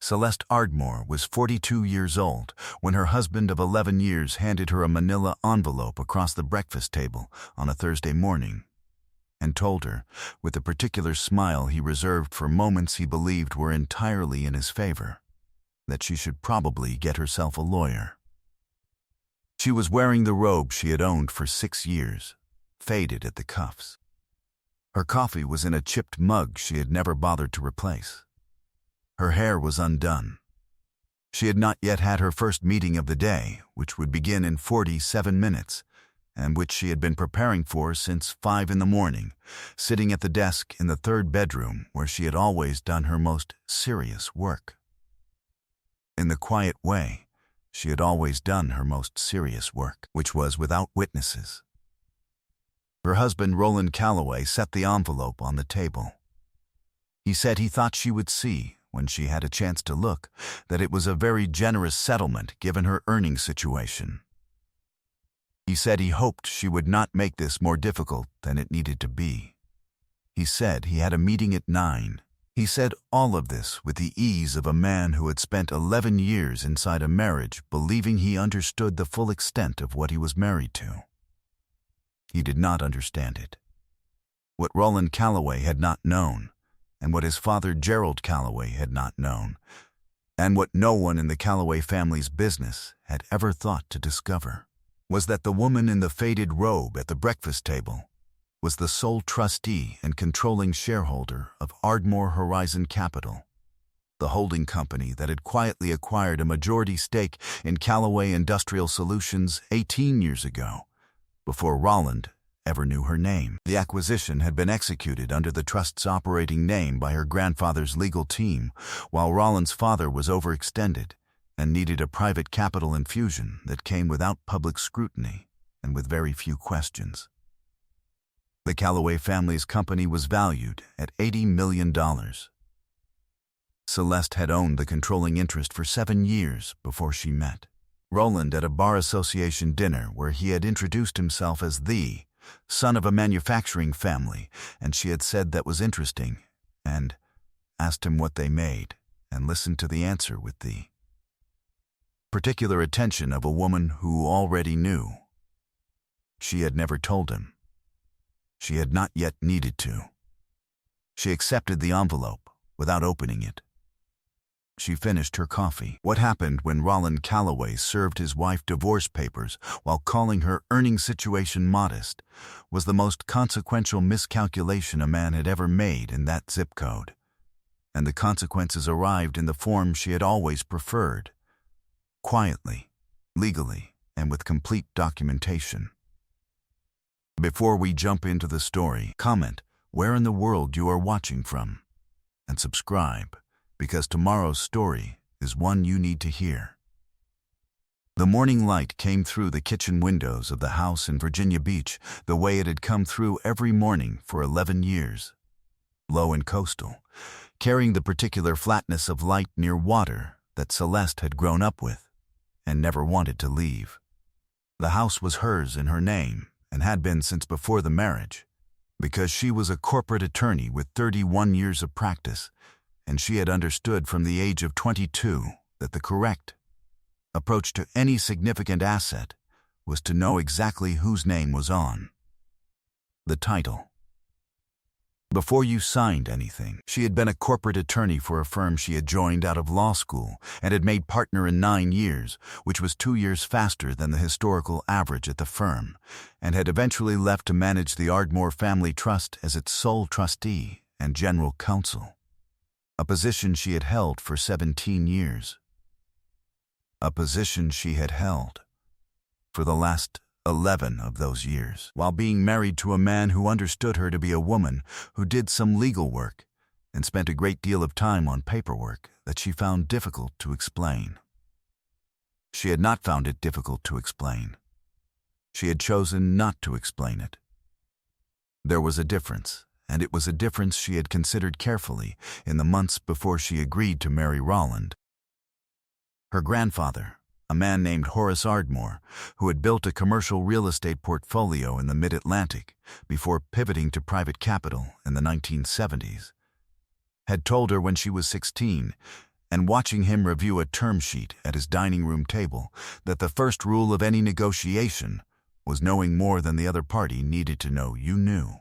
Celeste Ardmore was 42 years old when her husband of 11 years handed her a manila envelope across the breakfast table on a Thursday morning and told her, with a particular smile he reserved for moments he believed were entirely in his favor, that she should probably get herself a lawyer. She was wearing the robe she had owned for 6 years, faded at the cuffs. Her coffee was in a chipped mug she had never bothered to replace. Her hair was undone. She had not yet had her first meeting of the day, which would begin in 47 minutes, and which she had been preparing for since 5 in the morning, sitting at the desk in the 3rd bedroom where she had always done her most serious work. In the quiet way, she had always done her most serious work, which was without witnesses. Her husband, Roland Calloway, set the envelope on the table. He said he thought she would see, when she had a chance to look, that it was a very generous settlement given her earning situation. He said he hoped she would not make this more difficult than it needed to be. He said he had a meeting at 9. He said all of this with the ease of a man who had spent 11 years inside a marriage believing he understood the full extent of what he was married to. He did not understand it. What Roland Calloway had not known, and what his father Gerald Calloway had not known, and what no one in the Calloway family's business had ever thought to discover, was that the woman in the faded robe at the breakfast table was the sole trustee and controlling shareholder of Ardmore Horizon Capital, the holding company that had quietly acquired a majority stake in Calloway Industrial Solutions 18 years ago, before Roland ever knew her name. The acquisition had been executed under the trust's operating name by her grandfather's legal team, while Roland's father was overextended and needed a private capital infusion that came without public scrutiny and with very few questions. The Calloway family's company was valued at $80 million. Celeste had owned the controlling interest for 7 years before she met Roland at a bar association dinner where he had introduced himself as the son of a manufacturing family, and she had said that was interesting, and asked him what they made, and listened to the answer with the particular attention of a woman who already knew. She had never told him. She had not yet needed to. She accepted the envelope without opening it. She finished her coffee. What happened when Roland Calloway served his wife divorce papers while calling her earning situation modest was the most consequential miscalculation a man had ever made in that zip code, and the consequences arrived in the form she had always preferred: quietly, legally, and with complete documentation. Before we jump into the story, comment where in the world you are watching from, and subscribe, because tomorrow's story is one you need to hear. The morning light came through the kitchen windows of the house in Virginia Beach the way it had come through every morning for 11 years. Low and coastal, carrying the particular flatness of light near water that Celeste had grown up with and never wanted to leave. The house was hers in her name and had been since before the marriage, because she was a corporate attorney with 31 years of practice, and she had understood from the age of 22 that the correct approach to any significant asset was to know exactly whose name was on the title. Before you signed anything, she had been a corporate attorney for a firm she had joined out of law school and had made partner in 9 years, which was 2 years faster than the historical average at the firm, and had eventually left to manage the Ardmore Family Trust as its sole trustee and general counsel, a position she had held for 17 years. A position she had held for the last 11 of those years, while being married to a man who understood her to be a woman who did some legal work and spent a great deal of time on paperwork that she found difficult to explain. She had not found it difficult to explain. She had chosen not to explain it. There was a difference, and it was a difference she had considered carefully in the months before she agreed to marry Roland. Her grandfather, a man named Horace Ardmore, who had built a commercial real estate portfolio in the mid-Atlantic before pivoting to private capital in the 1970s, had told her when she was 16, and watching him review a term sheet at his dining room table, that the first rule of any negotiation was knowing more than the other party needed to know you knew.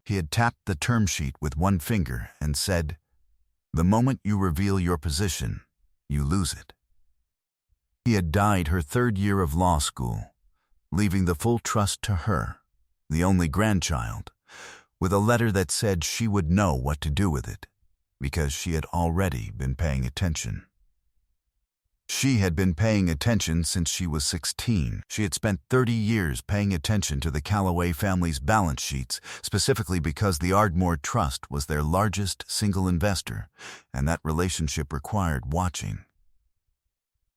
He had tapped the term sheet with one finger and said, "The moment you reveal your position, you lose it." He had died her third year of law school, leaving the full trust to her, the only grandchild, with a letter that said she would know what to do with it, because she had already been paying attention. She had been paying attention since she was 16. She had spent 30 years paying attention to the Calloway family's balance sheets, specifically because the Ardmore Trust was their largest single investor, and that relationship required watching.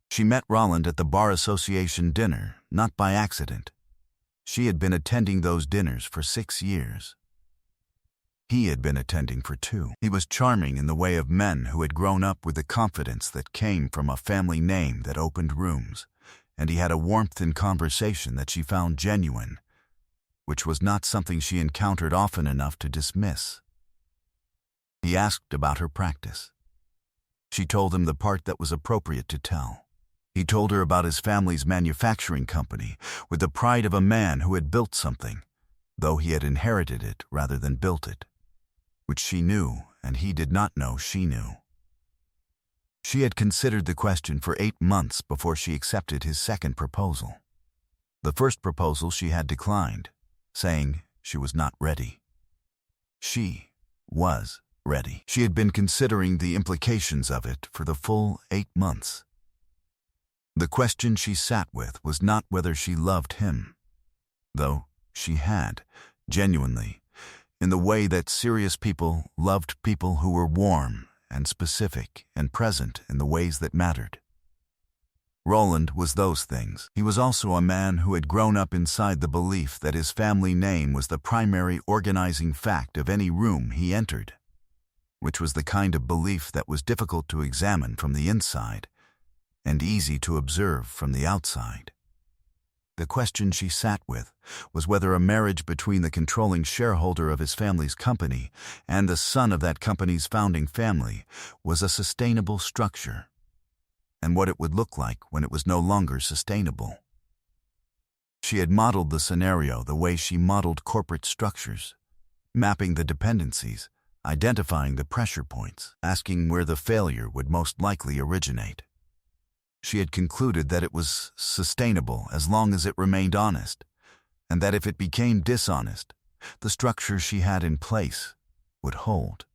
She met Rolland at the Bar Association dinner, not by accident. She had been attending those dinners for 6 years. He had been attending for 2. He was charming in the way of men who had grown up with the confidence that came from a family name that opened rooms, and he had a warmth in conversation that she found genuine, which was not something she encountered often enough to dismiss. He asked about her practice. She told him the part that was appropriate to tell. He told her about his family's manufacturing company, with the pride of a man who had built something, though he had inherited it rather than built it, which she knew and he did not know she knew. She had considered the question for 8 months before she accepted his second proposal. The first proposal she had declined, saying she was not ready. She was ready. She had been considering the implications of it for the full 8 months. The question she sat with was not whether she loved him, though she had, genuinely, in the way that serious people loved people who were warm and specific and present in the ways that mattered. Rolland was those things. He was also a man who had grown up inside the belief that his family name was the primary organizing fact of any room he entered, which was the kind of belief that was difficult to examine from the inside and easy to observe from the outside. The question she sat with was whether a marriage between the controlling shareholder of his family's company and the son of that company's founding family was a sustainable structure, and what it would look like when it was no longer sustainable. She had modeled the scenario the way she modeled corporate structures, mapping the dependencies, identifying the pressure points, asking where the failure would most likely originate. She had concluded that it was sustainable as long as it remained honest, and that if it became dishonest, the structure she had in place would hold.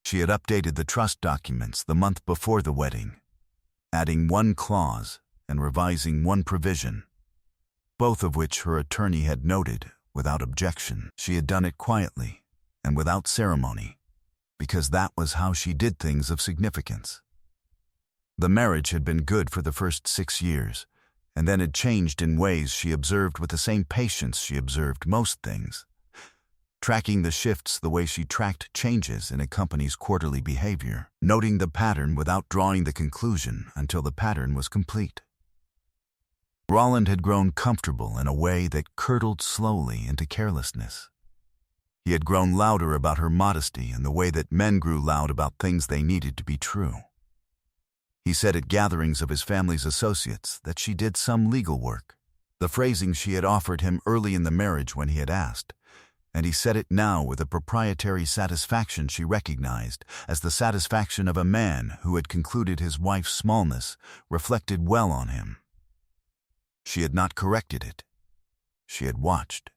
She had updated the trust documents the month before the wedding, adding 1 clause and revising 1 provision, both of which her attorney had noted without objection. She had done it quietly and without ceremony, because that was how she did things of significance. The marriage had been good for the first 6 years, and then had changed in ways she observed with the same patience she observed most things, tracking the shifts the way she tracked changes in a company's quarterly behavior, noting the pattern without drawing the conclusion until the pattern was complete. Rolland had grown comfortable in a way that curdled slowly into carelessness. He had grown louder about her modesty in the way that men grew loud about things they needed to be true. He said at gatherings of his family's associates that she did some legal work, the phrasing she had offered him early in the marriage when he had asked, and he said it now with a proprietary satisfaction she recognized as the satisfaction of a man who had concluded his wife's smallness reflected well on him. She had not corrected it. She had watched.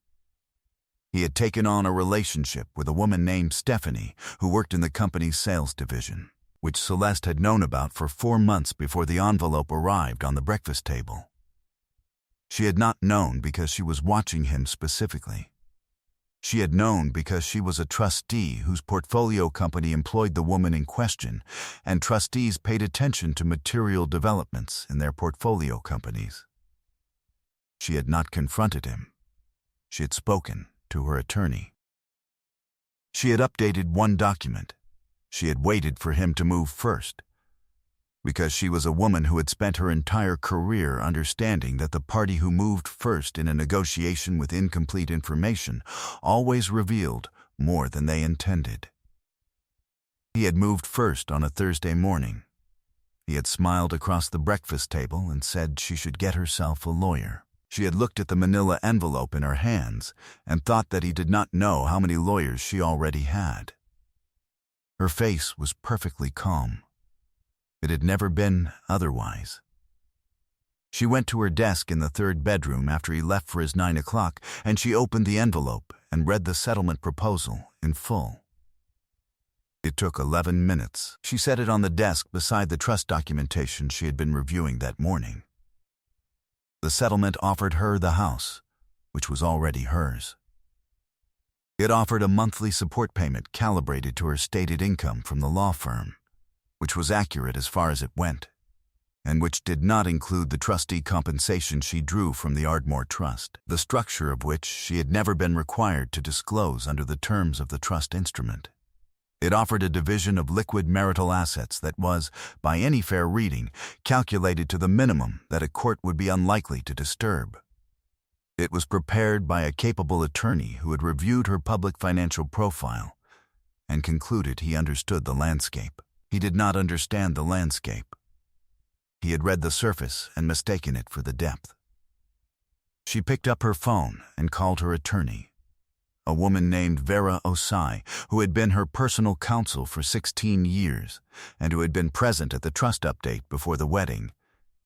He had taken on a relationship with a woman named Stephanie who worked in the company's sales division, which Celeste had known about for 4 months before the envelope arrived on the breakfast table. She had not known because she was watching him specifically. She had known because she was a trustee whose portfolio company employed the woman in question, and trustees paid attention to material developments in their portfolio companies. She had not confronted him. She had spoken to her attorney. She had updated 1 document. She had waited for him to move first, because she was a woman who had spent her entire career understanding that the party who moved first in a negotiation with incomplete information always revealed more than they intended. He had moved first on a Thursday morning. He had smiled across the breakfast table and said she should get herself a lawyer. She had looked at the manila envelope in her hands and thought that he did not know how many lawyers she already had. Her face was perfectly calm. It had never been otherwise. She went to her desk in the third bedroom after he left for his 9 o'clock, and she opened the envelope and read the settlement proposal in full. It took 11 minutes. She set it on the desk beside the trust documentation she had been reviewing that morning. The settlement offered her the house, which was already hers. It offered a monthly support payment calibrated to her stated income from the law firm, which was accurate as far as it went, and which did not include the trustee compensation she drew from the Ardmore Trust, the structure of which she had never been required to disclose under the terms of the trust instrument. It offered a division of liquid marital assets that was, by any fair reading, calculated to the minimum that a court would be unlikely to disturb. It was prepared by a capable attorney who had reviewed her public financial profile and concluded he understood the landscape. He did not understand the landscape. He had read the surface and mistaken it for the depth. She picked up her phone and called her attorney, a woman named Vera Osai, who had been her personal counsel for 16 years and who had been present at the trust update before the wedding,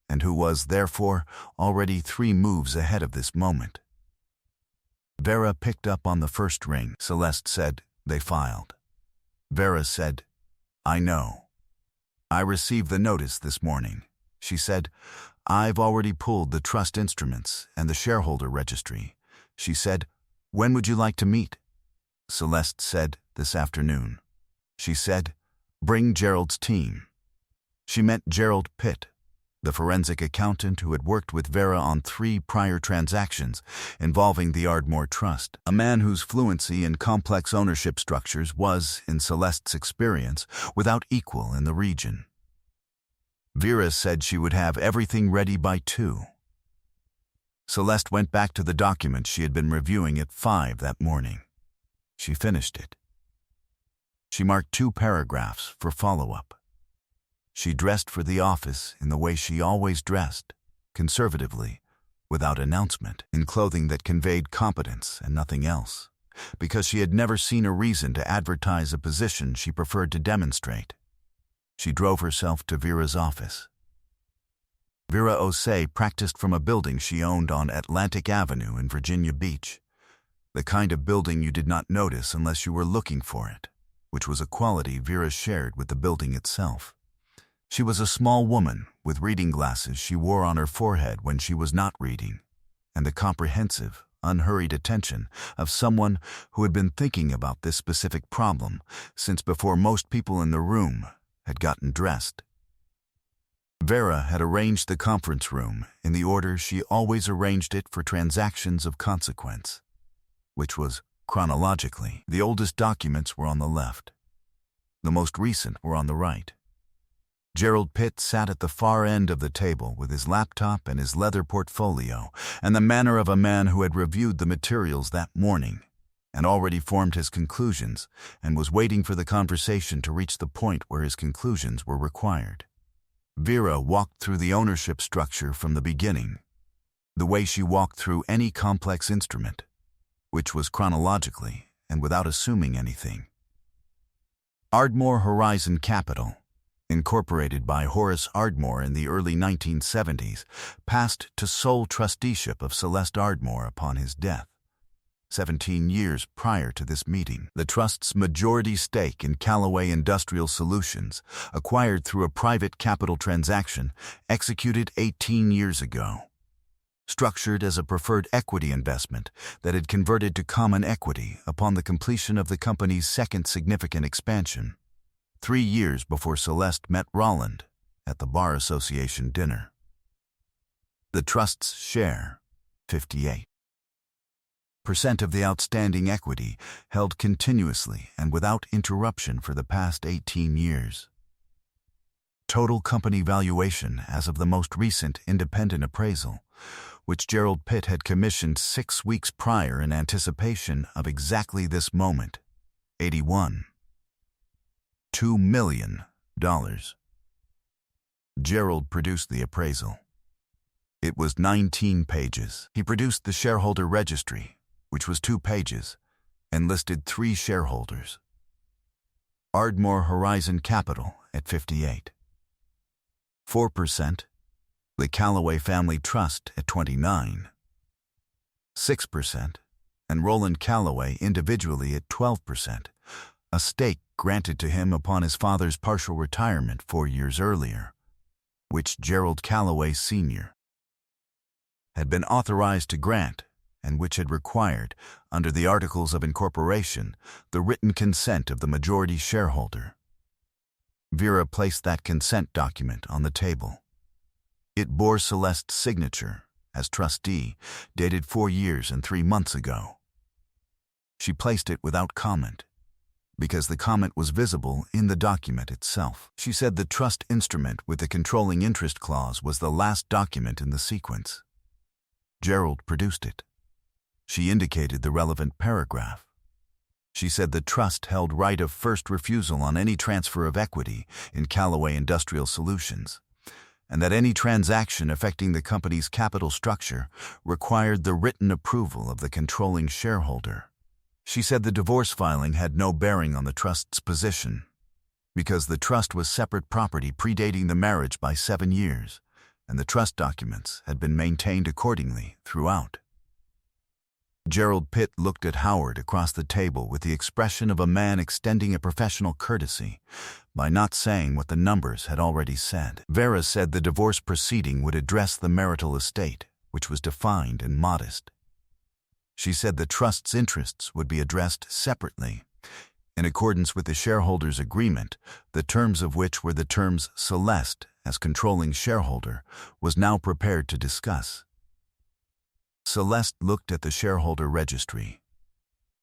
and who was, therefore, already 3 moves ahead of this moment. Vera picked up on the first ring. Celeste said, "They filed." Vera said, "I know. I received the notice this morning." She said, "I've already pulled the trust instruments and the shareholder registry." She said, "When would you like to meet?" Celeste said, "This afternoon." She said, "Bring Gerald's team." She met Gerald Pitt, the forensic accountant who had worked with Vera on 3 prior transactions involving the Ardmore Trust, a man whose fluency in complex ownership structures was, in Celeste's experience, without equal in the region. Vera said she would have everything ready by 2. Celeste went back to the document she had been reviewing at 5 that morning. She finished it. She marked 2 paragraphs for follow-up. She dressed for the office in the way she always dressed, conservatively, without announcement, in clothing that conveyed competence and nothing else, because she had never seen a reason to advertise a position she preferred to demonstrate. She drove herself to Vera's office. Vera Osei practiced from a building she owned on Atlantic Avenue in Virginia Beach, the kind of building you did not notice unless you were looking for it, which was a quality Vera shared with the building itself. She was a small woman with reading glasses she wore on her forehead when she was not reading, and the comprehensive, unhurried attention of someone who had been thinking about this specific problem since before most people in the room had gotten dressed. Vera had arranged the conference room in the order she always arranged it for transactions of consequence, which was chronologically. The oldest documents were on the left. The most recent were on the right. Gerald Pitt sat at the far end of the table with his laptop and his leather portfolio and the manner of a man who had reviewed the materials that morning and already formed his conclusions and was waiting for the conversation to reach the point where his conclusions were required. Vera walked through the ownership structure from the beginning, the way she walked through any complex instrument, which was chronologically and without assuming anything. Ardmore Horizon Capital, incorporated by Horace Ardmore in the early 1970s, passed to sole trusteeship of Celeste Ardmore upon his death, 17 years prior to this meeting. The trust's majority stake in Callaway Industrial Solutions, acquired through a private capital transaction executed 18 years ago, structured as a preferred equity investment that had converted to common equity upon the completion of the company's second significant expansion, 3 years before Celeste met Rolland at the Bar Association dinner. The trust's share, 58% of the outstanding equity, held continuously and without interruption for the past 18 years. Total company valuation as of the most recent independent appraisal, which Gerald Pitt had commissioned 6 weeks prior in anticipation of exactly this moment, 81. $2 million. Gerald produced the appraisal. It was 19 pages. He produced the shareholder registry, which was 2 pages, and listed 3 shareholders. Ardmore Horizon Capital at 58. 4%, the Callaway Family Trust at 29. 6%, and Roland Callaway individually at 12%, a stake granted to him upon his father's partial retirement 4 years earlier, which Gerald Callaway Sr. had been authorized to grant and which had required, under the Articles of Incorporation, the written consent of the majority shareholder. Vera placed that consent document on the table. It bore Celeste's signature as trustee, dated 4 years and 3 months ago. She placed it without comment, because the comment was visible in the document itself. She said the trust instrument with the controlling interest clause was the last document in the sequence. Gerald produced it. She indicated the relevant paragraph. She said the trust held right of first refusal on any transfer of equity in Callaway Industrial Solutions, and that any transaction affecting the company's capital structure required the written approval of the controlling shareholder. She said the divorce filing had no bearing on the trust's position, because the trust was separate property predating the marriage by 7 years, and the trust documents had been maintained accordingly throughout. Gerald Pitt looked at Howard across the table with the expression of a man extending a professional courtesy by not saying what the numbers had already said. Vera said the divorce proceeding would address the marital estate, which was defined and modest. She said the trust's interests would be addressed separately, in accordance with the shareholders' agreement, the terms of which were the terms Celeste, as controlling shareholder, was now prepared to discuss. Celeste looked at the shareholder registry.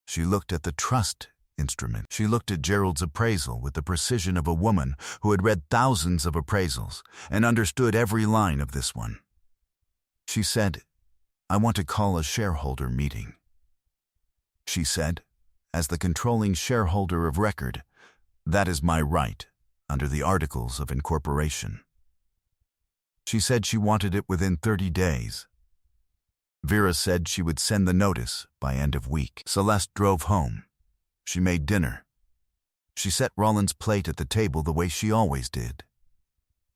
She looked at the trust instrument. She looked at Gerald's appraisal with the precision of a woman who had read thousands of appraisals and understood every line of this one. She said, "I want to call a shareholder meeting." She said, "As the controlling shareholder of record, that is my right under the Articles of Incorporation." She said she wanted it within 30 days. Vera said she would send the notice by end of week. Celeste drove home. She made dinner. She set Roland's plate at the table the way she always did.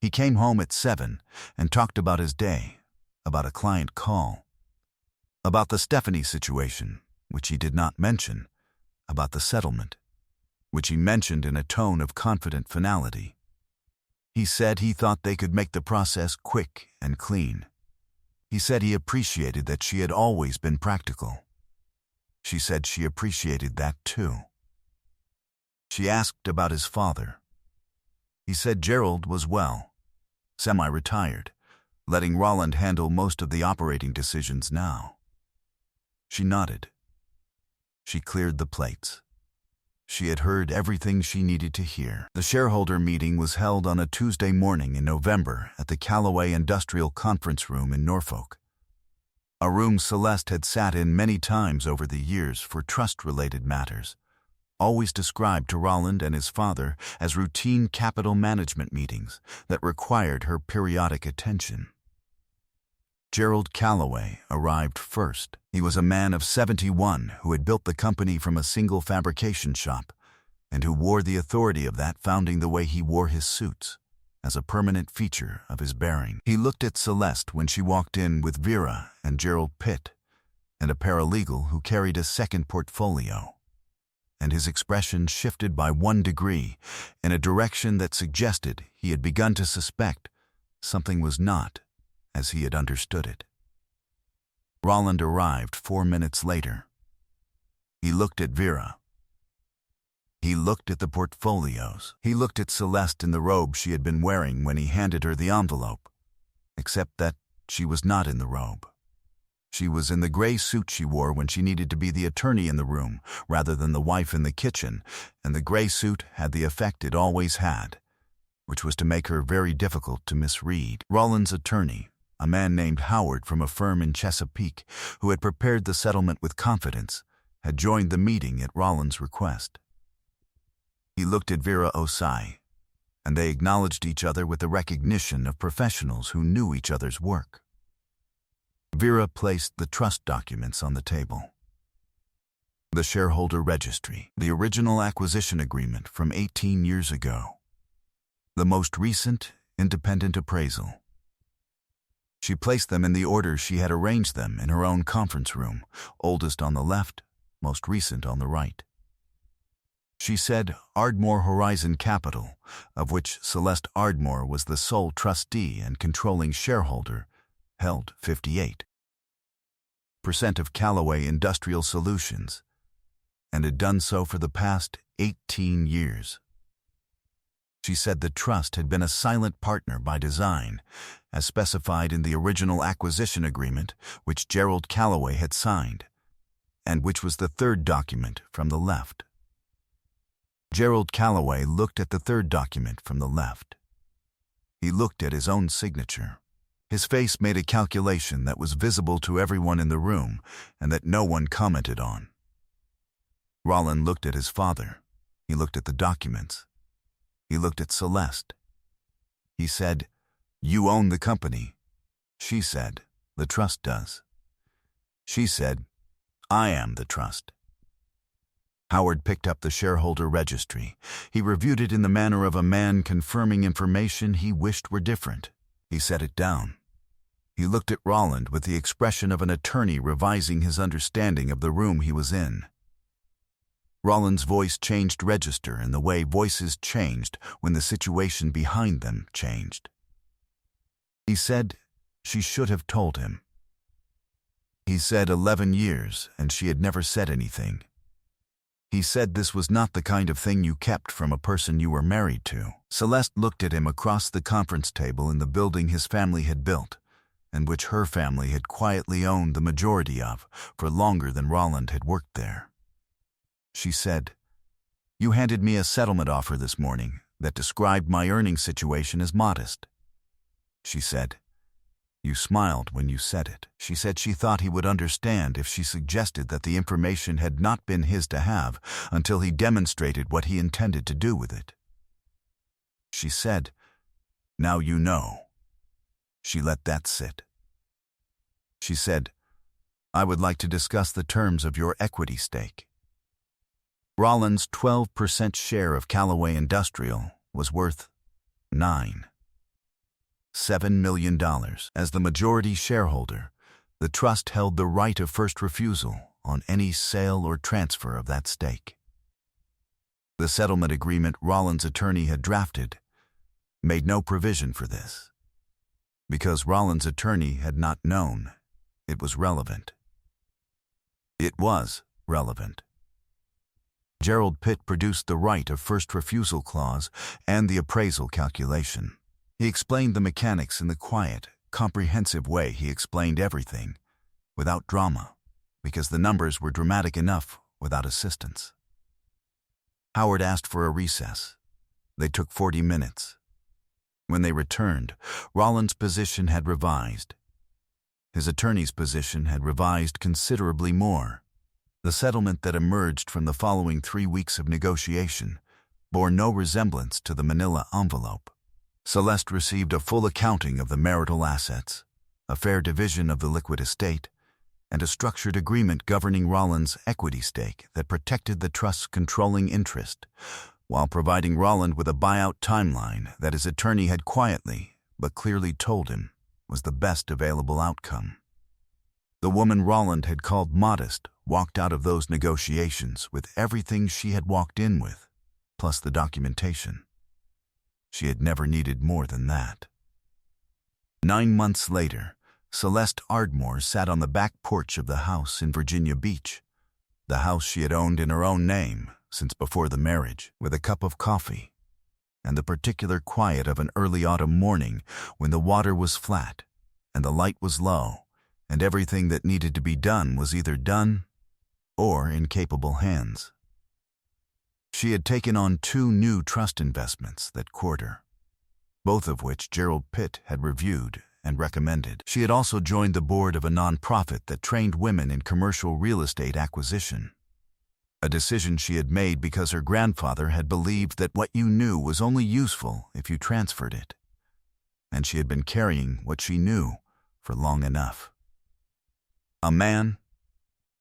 He came home at 7 and talked about his day, about a client call, about the Stephanie situation, which he did not mention, about the settlement, which he mentioned in a tone of confident finality. He said he thought they could make the process quick and clean. He said he appreciated that she had always been practical. She said she appreciated that too. She asked about his father. He said Gerald was well, semi-retired, letting Roland handle most of the operating decisions now. She nodded. She cleared the plates. She had heard everything she needed to hear. The shareholder meeting was held on a Tuesday morning in November at the Callaway Industrial Conference Room in Norfolk, a room Celeste had sat in many times over the years for trust-related matters, always described to Roland and his father as routine capital management meetings that required her periodic attention. Gerald Callaway arrived first. He was a man of 71 who had built the company from a single fabrication shop and who wore the authority of that founding the way he wore his suits, as a permanent feature of his bearing. He looked at Celeste when she walked in with Vera and Gerald Pitt and a paralegal who carried a second portfolio, and his expression shifted by 1 degree in a direction that suggested he had begun to suspect something was not as he had understood it. Roland arrived 4 minutes later. He looked at Vera. He looked at the portfolios. He looked at Celeste in the robe she had been wearing when he handed her the envelope, except that she was not in the robe. She was in the gray suit she wore when she needed to be the attorney in the room rather than the wife in the kitchen, and the gray suit had the effect it always had, which was to make her very difficult to misread. Roland's attorney, a man named Howard from a firm in Chesapeake, who had prepared the settlement with confidence, had joined the meeting at Roland's request. He looked at Vera Osai, and they acknowledged each other with the recognition of professionals who knew each other's work. Vera placed the trust documents on the table. The shareholder registry, the original acquisition agreement from 18 years ago, the most recent independent appraisal. She placed them in the order she had arranged them in her own conference room, oldest on the left, most recent on the right. She said Ardmore Horizon Capital, of which Celeste Ardmore was the sole trustee and controlling shareholder, held 58% of Callaway Industrial Solutions, and had done so for the past 18 years. She said the trust had been a silent partner by design, as specified in the original acquisition agreement which Gerald Callaway had signed, and which was the third document from the left. Gerald Callaway looked at the third document from the left. He looked at his own signature. His face made a calculation that was visible to everyone in the room and that no one commented on. Rollin looked at his father. He looked at the documents. He looked at Celeste. He said, "You own the company." She said, "The trust does." She said, "I am the trust." Howard picked up the shareholder registry. He reviewed it in the manner of a man confirming information he wished were different. He set it down. He looked at Rollin with the expression of an attorney revising his understanding of the room he was in. Rollin's voice changed register in the way voices changed when the situation behind them changed. He said she should have told him. He said 11 years and she had never said anything. He said this was not the kind of thing you kept from a person you were married to. Celeste looked at him across the conference table in the building his family had built, and which her family had quietly owned the majority of for longer than Rollin had worked there. She said, "You handed me a settlement offer this morning that described my earning situation as modest." She said, "You smiled when you said it." She said she thought he would understand if she suggested that the information had not been his to have until he demonstrated what he intended to do with it. She said, "Now you know." She let that sit. She said, "I would like to discuss the terms of your equity stake." Rollin's 12% share of Callaway Industrial was worth $9.7 million. As the majority shareholder, the trust held the right of first refusal on any sale or transfer of that stake. The settlement agreement Rollin's attorney had drafted made no provision for this, because Rollin's attorney had not known it was relevant. It was relevant. Gerald Pitt produced the right of first refusal clause and the appraisal calculation. He explained the mechanics in the quiet, comprehensive way he explained everything, without drama, because the numbers were dramatic enough without assistance. Howard asked for a recess. They took 40 minutes. When they returned, Rollin's position had revised. His attorney's position had revised considerably more. The settlement that emerged from the following 3 weeks of negotiation bore no resemblance to the manila envelope. Celeste received a full accounting of the marital assets, a fair division of the liquid estate, and a structured agreement governing Rollin's equity stake that protected the trust's controlling interest, while providing Rollin with a buyout timeline that his attorney had quietly but clearly told him was the best available outcome. The woman Rollin had called modest walked out of those negotiations with everything she had walked in with, plus the documentation. She had never needed more than that. 9 months later, Celeste Ardmore sat on the back porch of the house in Virginia Beach, the house she had owned in her own name since before the marriage, with a cup of coffee, and the particular quiet of an early autumn morning when the water was flat and the light was low, and everything that needed to be done was either done or in capable hands. She had taken on 2 new trust investments that quarter, both of which Gerald Pitt had reviewed and recommended. She had also joined the board of a nonprofit that trained women in commercial real estate acquisition. A decision she had made because her grandfather had believed that what you knew was only useful if you transferred it. And she had been carrying what she knew for long enough. A man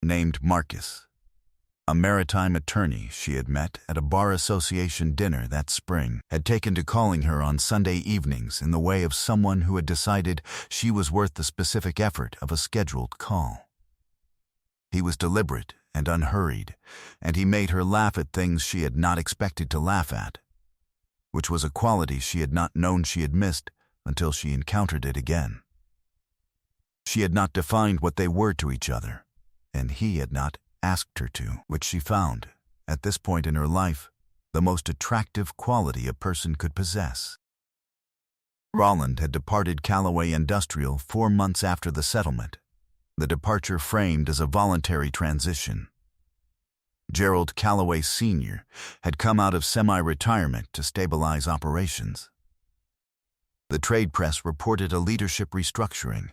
named Marcus, a maritime attorney she had met at a bar association dinner that spring, had taken to calling her on Sunday evenings in the way of someone who had decided she was worth the specific effort of a scheduled call. He was deliberate and unhurried, and he made her laugh at things she had not expected to laugh at, which was a quality she had not known she had missed until she encountered it again. She had not defined what they were to each other, and he had not asked her to, which she found, at this point in her life, the most attractive quality a person could possess. Roland had departed Callaway Industrial 4 months after the settlement, the departure framed as a voluntary transition. Gerald Callaway Sr. had come out of semi-retirement to stabilize operations. The trade press reported a leadership restructuring.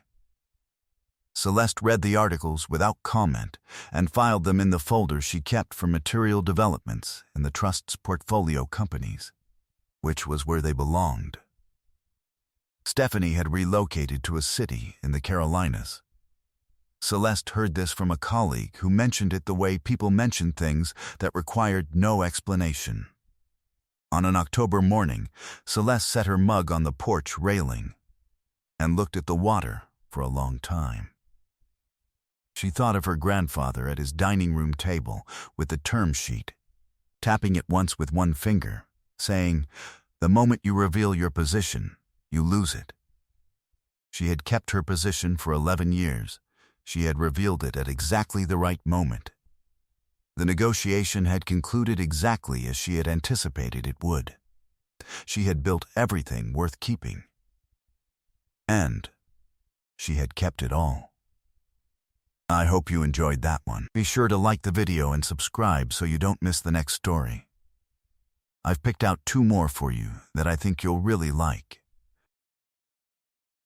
Celeste read the articles without comment and filed them in the folder she kept for material developments in the trust's portfolio companies, which was where they belonged. Stephanie had relocated to a city in the Carolinas. Celeste heard this from a colleague who mentioned it the way people mention things that required no explanation. On an October morning, Celeste set her mug on the porch railing and looked at the water for a long time. She thought of her grandfather at his dining room table with the term sheet, tapping it once with one finger, saying, "The moment you reveal your position, you lose it." She had kept her position for 11 years. She had revealed it at exactly the right moment. The negotiation had concluded exactly as she had anticipated it would. She had built everything worth keeping. And she had kept it all. I hope you enjoyed that one. Be sure to like the video and subscribe so you don't miss the next story. I've picked out 2 more for you that I think you'll really like.